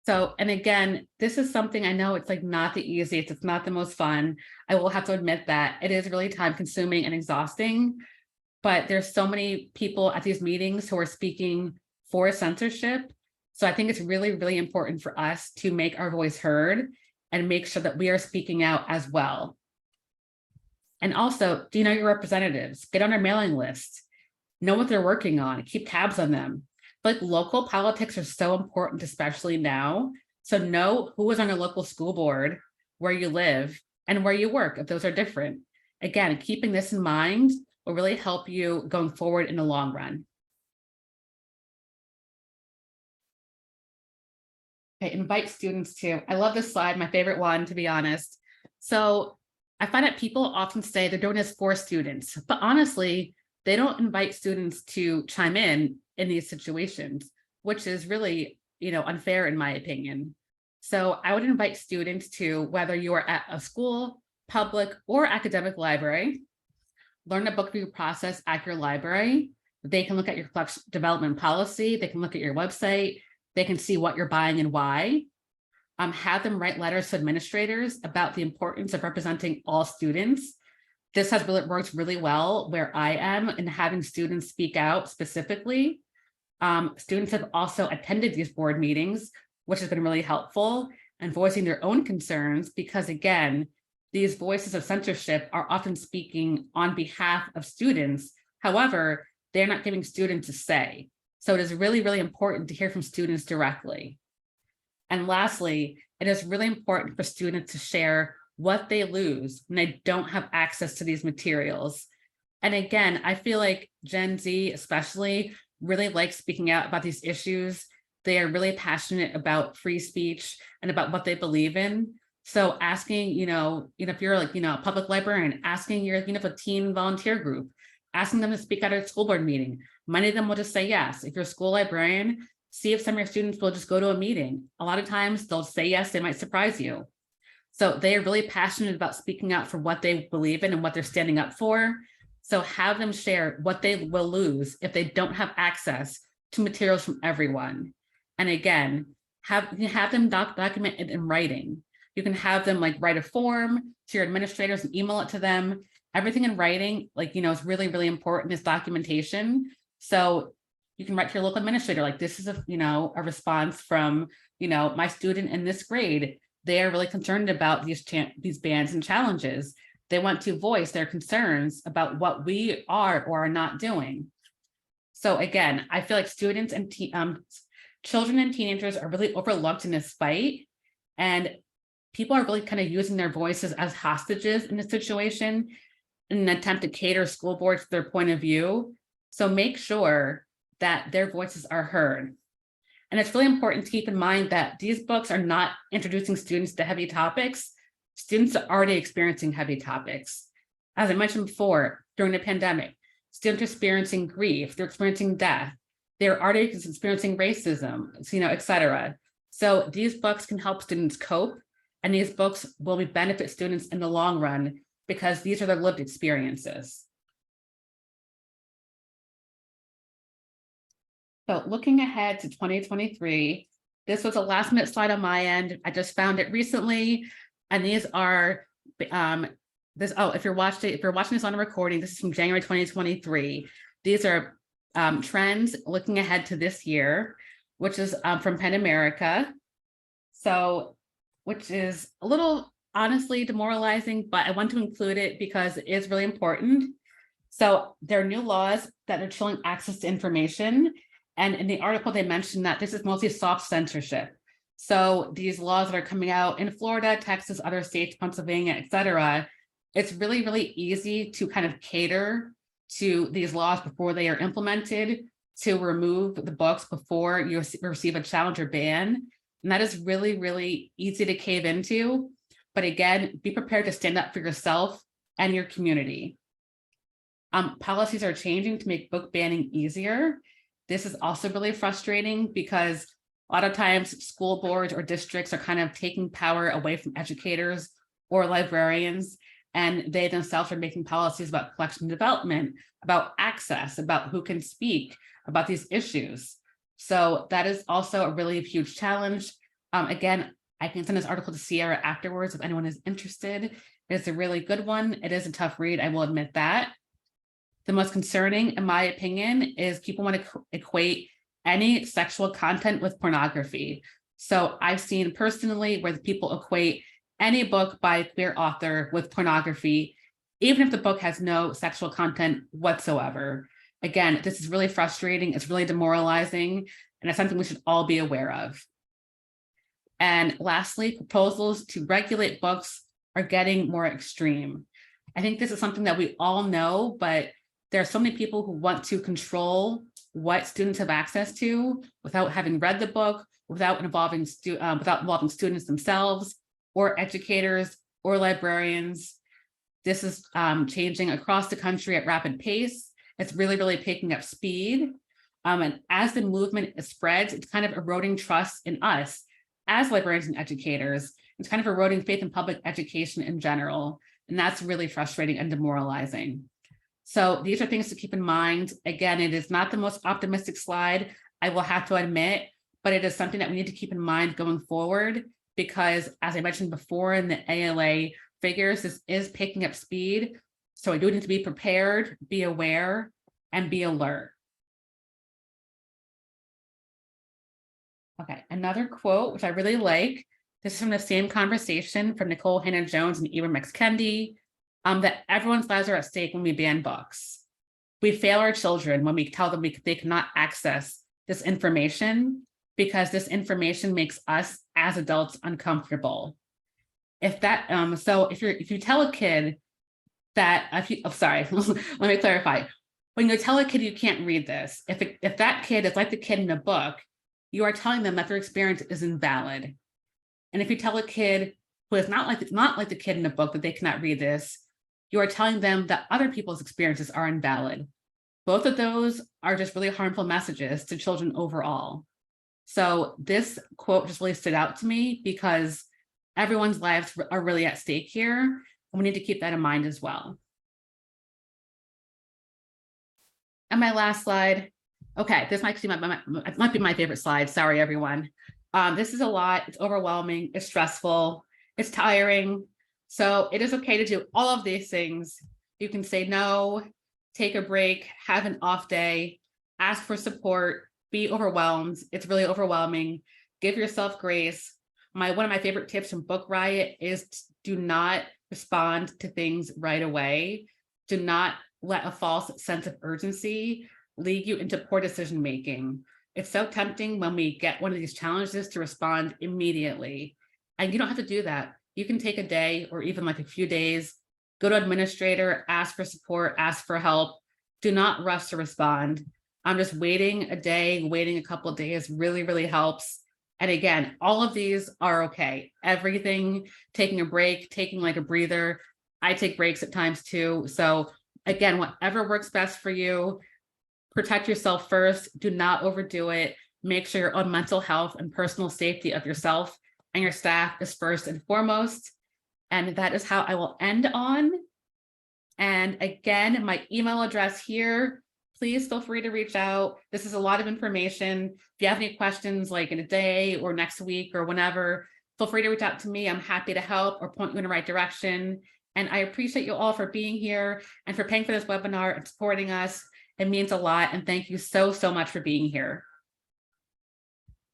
So, and again, this is something I know it's like not the easiest, it's not the most fun. I will have to admit that it is really time consuming and exhausting, but there's so many people at these meetings who are speaking for censorship. So I think it's really, really important for us to make our voice heard and make sure that we are speaking out as well. And also, do you know your representatives? Get on their mailing list, know what they're working on, keep tabs on them. Like local politics are so important, especially now. So know who is on your local school board, where you live, and where you work, if those are different. Again, keeping this in mind will really help you going forward in the long run. Okay, invite students too. I love this slide, my favorite one, to be honest. So I find that people often say they're doing this for students, but honestly, they don't invite students to chime in these situations, which is really, unfair in my opinion. So I would invite students to, whether you are at a school, public, or academic library, learn the book review process at your library. They can look at your collection development policy. They can look at your website. They can see what you're buying and why. Have them write letters to administrators about the importance of representing all students. This has really worked really well where I am in having students speak out specifically. Students have also attended these board meetings, which has been really helpful, and voicing their own concerns because, again, these voices of censorship are often speaking on behalf of students. However, they're not giving students a say. So it is really, really important to hear from students directly. And lastly, it is really important for students to share what they lose when they don't have access to these materials. And again, I feel like Gen Z especially really likes speaking out about these issues. They are really passionate about free speech and about what they believe in. So asking, if you're like, a public librarian, asking your, a teen volunteer group, asking them to speak at a school board meeting. Many of them will just say yes. If you're a school librarian, see if some of your students will just go to a meeting. A lot of times they'll say yes, they might surprise you. So they are really passionate about speaking out for what they believe in and what they're standing up for. So have them share what they will lose if they don't have access to materials from everyone. And again, have them document it in writing. You can have them write a form to your administrators and email it to them. Everything in writing, is really, really important, is documentation. So you can write to your local administrator, this is a response from, my student in this grade. They are really concerned about these bans and challenges. They want to voice their concerns about what we are or are not doing. So again, I feel like students and children and teenagers are really overlooked in this fight. And people are really kind of using their voices as hostages in this situation in an attempt to cater school boards to their point of view. So make sure that their voices are heard. And it's really important to keep in mind that these books are not introducing students to heavy topics. Students are already experiencing heavy topics. As I mentioned before, during the pandemic, students are experiencing grief, they're experiencing death, they're already experiencing racism, et cetera. So these books can help students cope, and these books will benefit students in the long run because these are their lived experiences. So looking ahead to 2023, this was a last minute slide on my end. I just found it recently. And these are, if you're watching this on a recording, this is from January 2023. These are trends looking ahead to this year, which is from Penn America. So, which is a little honestly demoralizing, but I want to include it because it is really important. So there are new laws that are chilling access to information. And in the article, they mentioned that this is mostly soft censorship. So these laws that are coming out in Florida, Texas, other states, Pennsylvania, et cetera, it's really, really easy to kind of cater to these laws before they are implemented, to remove the books before you receive a challenge or ban. And that is really, really easy to cave into. But again, be prepared to stand up for yourself and your community. Policies are changing to make book banning easier. This is also really frustrating because a lot of times school boards or districts are kind of taking power away from educators or librarians, and they themselves are making policies about collection and development, about access, about who can speak about these issues. So that is also a really huge challenge. Again, I can send this article to Sierra afterwards if anyone is interested. It's a really good one. It is a tough read, I will admit that. The most concerning, in my opinion, is people want to equate any sexual content with pornography. So I've seen personally where the people equate any book by a queer author with pornography, even if the book has no sexual content whatsoever. Again, this is really frustrating. It's really demoralizing, and it's something we should all be aware of. And lastly, proposals to regulate books are getting more extreme. I think this is something that we all know, but there are so many people who want to control what students have access to without having read the book, without involving students themselves, or educators, or librarians. This is changing across the country at rapid pace. It's really, really picking up speed. And as the movement spreads, it's kind of eroding trust in us as librarians and educators. It's kind of eroding faith in public education in general. And that's really frustrating and demoralizing. So these are things to keep in mind. Again, it is not the most optimistic slide, I will have to admit, but it is something that we need to keep in mind going forward, because as I mentioned before in the ALA figures, this is picking up speed. So I do need to be prepared, be aware, and be alert. Okay, another quote, which I really like. This is from the same conversation from Nicole Hannah-Jones and Ibram X. Kendi, that everyone's lives are at stake when we ban books. We fail our children when we tell them they cannot access this information because this information makes us as adults uncomfortable. If that, so if you tell a kid that, let me clarify. When you tell a kid you can't read this, if that kid is like the kid in the book, you are telling them that their experience is invalid. And if you tell a kid who is not like the kid in the book that they cannot read this, you are telling them that other people's experiences are invalid. Both of those are just really harmful messages to children overall. So this quote just really stood out to me because everyone's lives are really at stake here, and we need to keep that in mind as well. And my last slide. Okay, this might be my favorite slide. Sorry, everyone. This is a lot. It's overwhelming. It's stressful. It's tiring. So it is okay to do all of these things. You can say no, take a break, have an off day, ask for support, be overwhelmed. It's really overwhelming. Give yourself grace. One of my favorite tips from Book Riot is do not respond to things right away. Do not let a false sense of urgency lead you into poor decision making. It's so tempting when we get one of these challenges to respond immediately. And you don't have to do that. You can take a day or even like a few days, go to administrator, ask for support, ask for help. Do not rush to respond. Just waiting a day, waiting a couple of days really, really helps. And again, all of these are okay. Everything, taking a break, taking like a breather. I take breaks at times too. So again, whatever works best for you, protect yourself first. Do not overdo it. Make sure your own mental health and personal safety of yourself and your staff is first and foremost. And that is how I will end on. And again, my email address here, please feel free to reach out. This is a lot of information. If you have any questions like in a day or next week or whenever, feel free to reach out to me. I'm happy to help or point you in the right direction. And I appreciate you all for being here and for paying for this webinar and supporting us. It means a lot. And thank you so, so much for being here.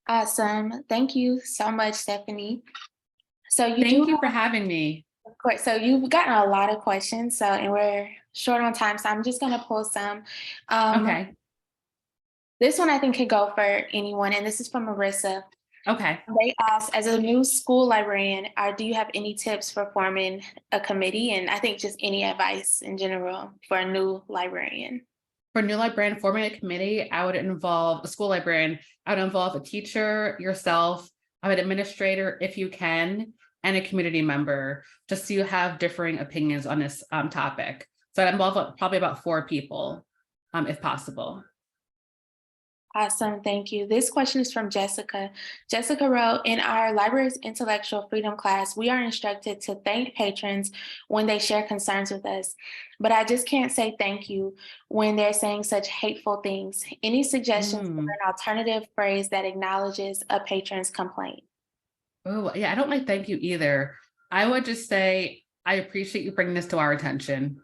Awesome. Thank you so much, Stephanie. So Thank you for having me. Of course. So you've gotten a lot of questions. So, and we're short on time. So I'm just going to pull some. Okay. This one I think could go for anyone. And this is from Marissa. Okay. They asked, as a new school librarian, do you have any tips for forming a committee? And I think just any advice in general for a new librarian. For a new librarian, forming a committee, I would involve a school librarian. I would involve a teacher, yourself, an administrator, if you can, and a community member, just so you have differing opinions on this topic. So I'd involve probably about 4 people, if possible. Awesome, thank you. This question is from Jessica. Jessica wrote, in our library's intellectual freedom class, we are instructed to thank patrons when they share concerns with us, but I just can't say thank you when they're saying such hateful things. Any suggestions for an alternative phrase that acknowledges a patron's complaint? Oh, yeah, I don't like thank you either. I would just say, I appreciate you bringing this to our attention.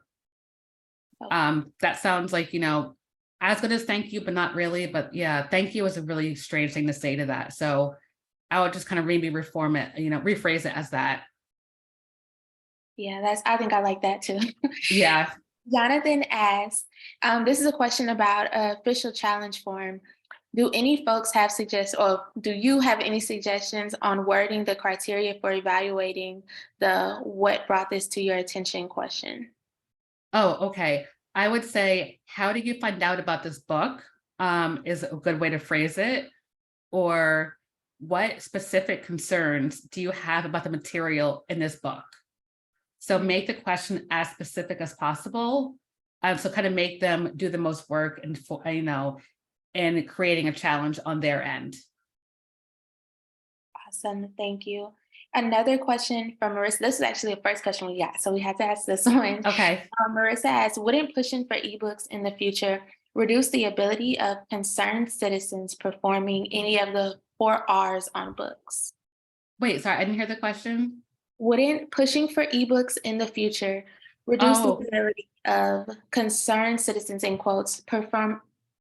Okay. That sounds like, as good as thank you, but not really. But yeah, thank you is a really strange thing to say to that. So I would just kind of maybe reform it, rephrase it as that. Yeah, I think I like that too. Yeah. Jonathan asked, this is a question about an official challenge form. Do any folks have or do you have any suggestions on wording the criteria for evaluating the what brought this to your attention question? Oh, okay. I would say, how did you find out about this book? Is a good way to phrase it. Or what specific concerns do you have about the material in this book? So make the question as specific as possible. So kind of make them do the most work and, in creating a challenge on their end. Awesome, thank you. Another question from Marissa. This is actually the first question we got, so we had to ask this one. Okay. Marissa asks, wouldn't pushing for ebooks in the future reduce the ability of concerned citizens performing any of the 4 R's on books? Wait, sorry, I didn't hear the question. Wouldn't pushing for ebooks in the future reduce the ability of concerned citizens, in quotes,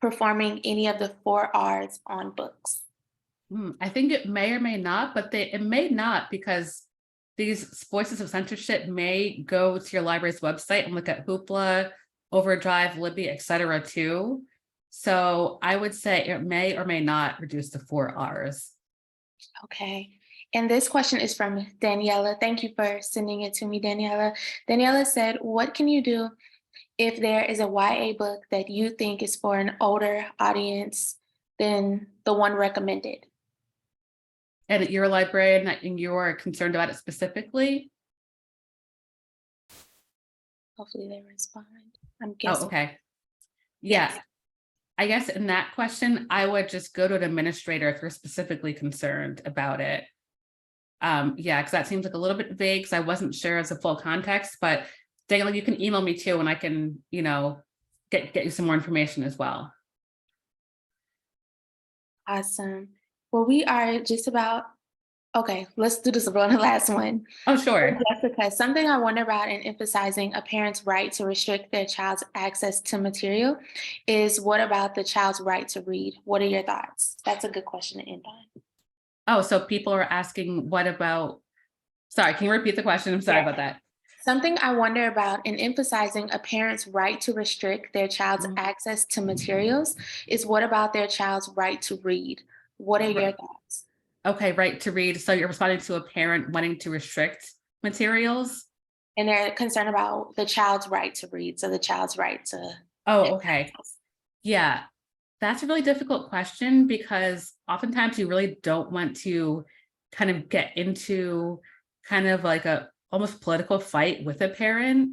performing any of the 4 R's on books? I think it may or may not, but it may not, because these voices of censorship may go to your library's website and look at Hoopla, Overdrive, Libby, etc. too. So I would say it may or may not reduce the 4 R's. Okay. And this question is from Daniela. Thank you for sending it to me, Daniela. Daniela said, what can you do if there is a YA book that you think is for an older audience than the one recommended? And you're a librarian and you're concerned about it specifically? Hopefully they respond. I'm guessing. Oh, okay. Yeah. I guess in that question, I would just go to an administrator if you're specifically concerned about it. Yeah, because that seems like a little bit vague, because I wasn't sure as a full context, but Daniel, you can email me too, and I can, get you some more information as well. Awesome. Well, we are just about, okay, let's do this one, the last one. Oh, sure. Jessica, something I wonder about in emphasizing a parent's right to restrict their child's access to material is, what about the child's right to read? What are your thoughts? That's a good question to end on. Oh, so people are asking, what about, sorry, can you repeat the question? I'm sorry about that. Something I wonder about in emphasizing a parent's right to restrict their child's access to materials is, what about their child's right to read? What are your thoughts? Okay, right to read. So you're responding to a parent wanting to restrict materials? And they're concerned about the child's right to read. So the child's right to. Oh, okay. Yeah. That's a really difficult question because oftentimes you really don't want to kind of get into kind of like a almost political fight with a parent.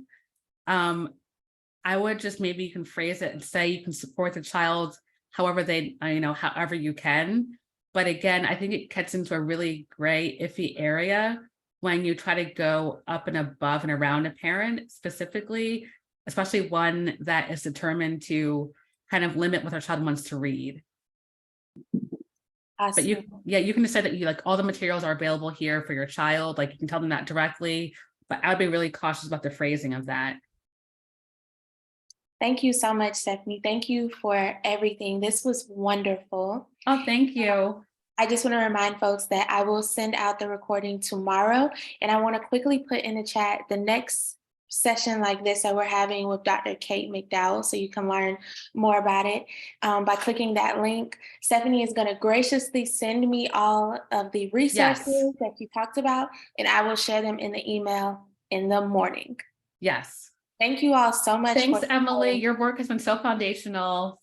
I would just, maybe you can phrase it and say you can support the child however they, however you can. But again, I think it gets into a really gray, iffy area when you try to go up and above and around a parent specifically, especially one that is determined to kind of limit what our child wants to read. But Awesome. you can just say that you like all the materials are available here for your child. Like you can tell them that directly, but I would be really cautious about the phrasing of that. Thank you so much, Stephanie. Thank you for everything. This was wonderful. Oh, thank you. I just want to remind folks that I will send out the recording tomorrow. And I want to quickly put in the chat the next session like this that we're having with Dr. Kate McDowell, so you can learn more about it by clicking that link. Stephanie is going to graciously send me all of the resources that you talked about, and I will share them in the email in the morning. Yes. Thank you all so much. Thanks, Emily. Your work has been so foundational.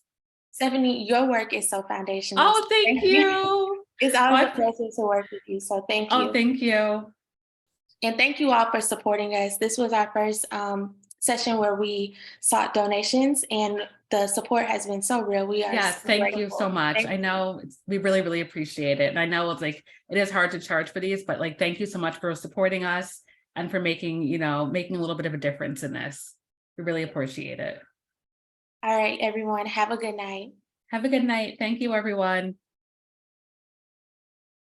Stephanie, your work is so foundational. Oh, thank you. It's always a pleasure to work with you. So thank you. Oh, thank you. And thank you all for supporting us. This was our first session where we sought donations, and the support has been so real. We are Yes, so thank grateful. you so much. I know we really, really appreciate it. And I know it's like, it is hard to charge for these, but like, thank you so much for supporting us and for making, making a little bit of a difference in this. We really appreciate it. All right, everyone, have a good night. Have a good night. Thank you, everyone.